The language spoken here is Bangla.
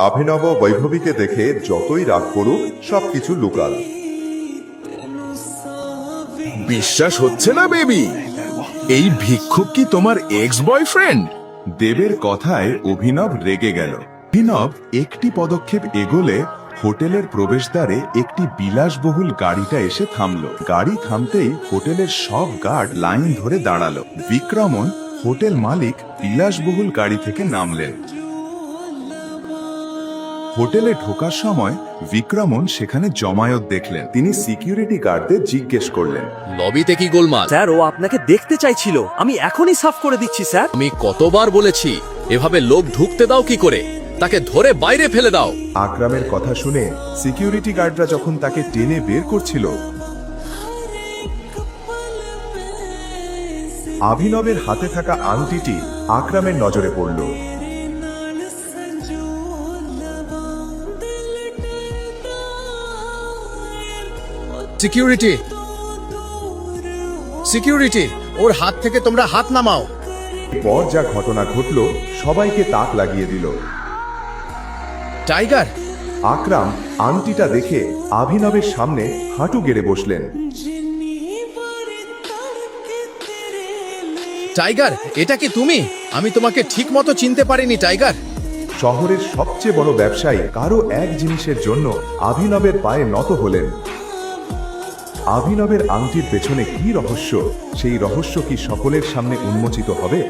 অভিনব বৈভবীকে দেখে যতই রাগ করুক সবকিছু লুকাল। বিশ্বাস হচ্ছে না বেবি, এই ভিক্ষুক কি তোমার এক্স বয়ফ্রেন্ড? দেবের কথায় অভিনব রেগে গেল। অভিনব একটি পদক্ষেপ এগোলে হোটেলের প্রবেশদ্বারে একটি বিলাসবহুল গাড়িটা এসে থামল। গাড়ি থামতেই হোটেলের সব গার্ড লাইন ধরে দাঁড়ালো। বিক্রমন হোটেল মালিক বিলাসবহুল গাড়ি থেকে নামলেন। হোটেলে ঢোকার সময় বিক্রমন সেখানে জমায়েত দেখলেন। তিনি সিকিউরিটি গার্ডদের জিজ্ঞেস করলেন, লবিতে কি গোলমাল? স্যার, ও আপনাকে দেখতে চাইছিল। আমি এখনই সাফ করে দিচ্ছি স্যার। আমি কতবার বলেছি এভাবে লোক ঢুকতে দাও কি করে? তাকে ধরে বাইরে ফেলে দাও। আকরামের কথা শুনে সিকিউরিটি গার্ডরা যখন তাকে টেনে বের করছিল, অভিনবের হাতে থাকা আংটিটি আকরামের নজরে পড়ল। সিকিউরিটি, সিকিউরিটি, ওর হাত থেকে তোমরা হাত নামাও। পর যা ঘটনা ঘটল সবাইকে তাক লাগিয়ে দিল। টাইগার, আকরাম আংটিটা দেখে অভিনবের সামনে হাঁটু গেড়ে বসলেন। টাইগার, এটা কি তুমি? আমি তোমাকে ঠিক মতো চিনতে পারিনি টাইগার। শহরের সবচেয়ে বড় ব্যবসায়ী কারো এক জিনিসের জন্য অভিনবের পায়ে নত হলেন। অভিনবের আংটির পেছনে কি রহস্য, সেই রহস্য কি সকলের সামনে উন্মোচিত হবে?